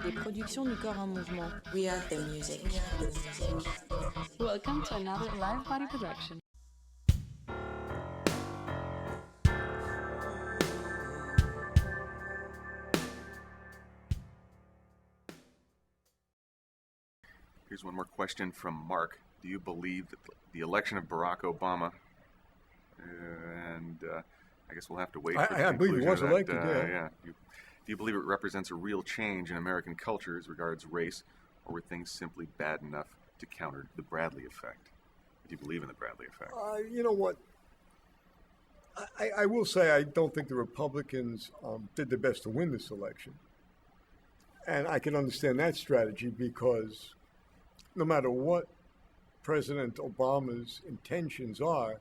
Les productions du corps en mouvement. We are the music. Welcome to another live body production. Here's one more question from Mark. Do you believe that the election of Barack Obama, I guess we'll have to wait for the I believe he was conclusion elected, of that, yeah. Do you believe it represents a real change in American culture as regards race, or were things simply bad enough to counter the Bradley effect? Do you believe in the Bradley effect? You know what? I will say I don't think the Republicans did their best to win this election. And I can understand that strategy because no matter what President Obama's intentions are,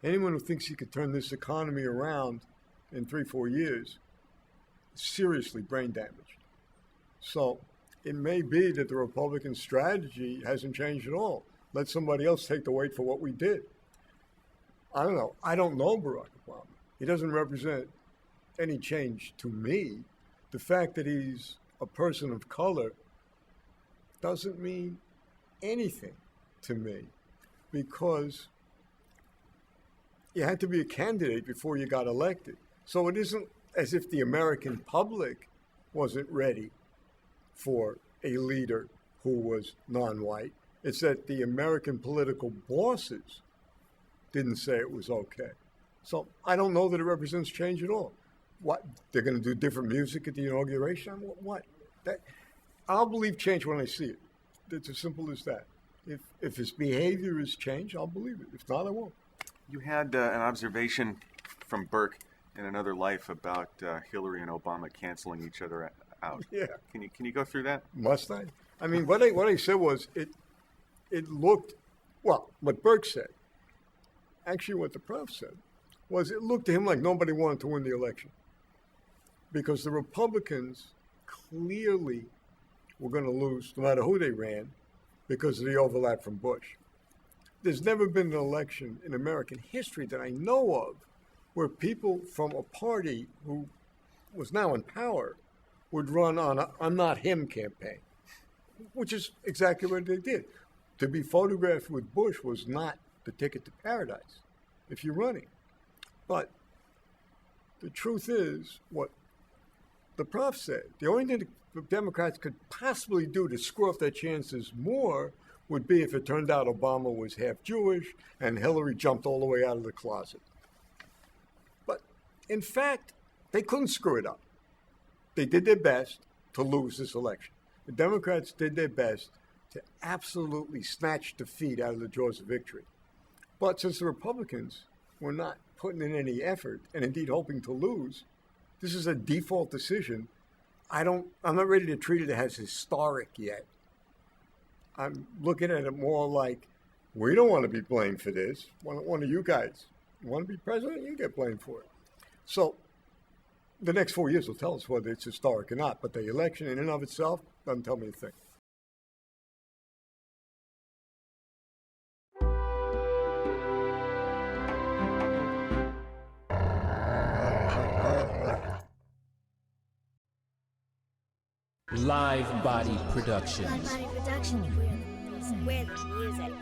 anyone who thinks he could turn this economy around in 3-4 years is seriously brain damaged. So it may be that the Republican strategy hasn't changed at all. Let somebody else take the weight for what we did. I don't know. I don't know Barack Obama. He doesn't represent any change to me. The fact that he's a person of color doesn't mean anything to me because you had to be a candidate before you got elected. So it isn't as if the American public wasn't ready for a leader who was non-white. It's that the American political bosses didn't say it was okay. So I don't know that it represents change at all. What, they're going to do different music at the inauguration? What? I'll believe change when I see it. It's as simple as that. If his behavior has changed, I'll believe it. If not, I won't. You had an observation from Burke in another life about Hillary and Obama canceling each other out. Yeah. Can you go through that? Must I? I mean, what I said was it looked, well, what Burke said, actually what the prof said, was it looked to him like nobody wanted to win the election. Because the Republicans clearly were going to lose no matter who they ran because of the overlap from Bush. There's never been an election in American history that I know of where people from a party who was now in power would run on a "I'm not him" campaign, which is exactly what they did. To be photographed with Bush was not the ticket to paradise if you're running. But the truth is what the prof said. The only thing the Democrats could possibly do to screw up their chances more would be if it turned out Obama was half Jewish and Hillary jumped all the way out of the closet. But in fact, they couldn't screw it up. They did their best to lose this election. The Democrats did their best to absolutely snatch defeat out of the jaws of victory. But since the Republicans were not putting in any effort and indeed hoping to lose, this is a default decision. I'm not ready to treat it as historic yet. I'm looking at it more like, we don't want to be blamed for this. One of you guys, you want to be president, you get blamed for it. So the next 4 years will tell us whether it's historic or not, but the election in and of itself doesn't tell me a thing. Live Body Productions. Live Body Productions. We're the music.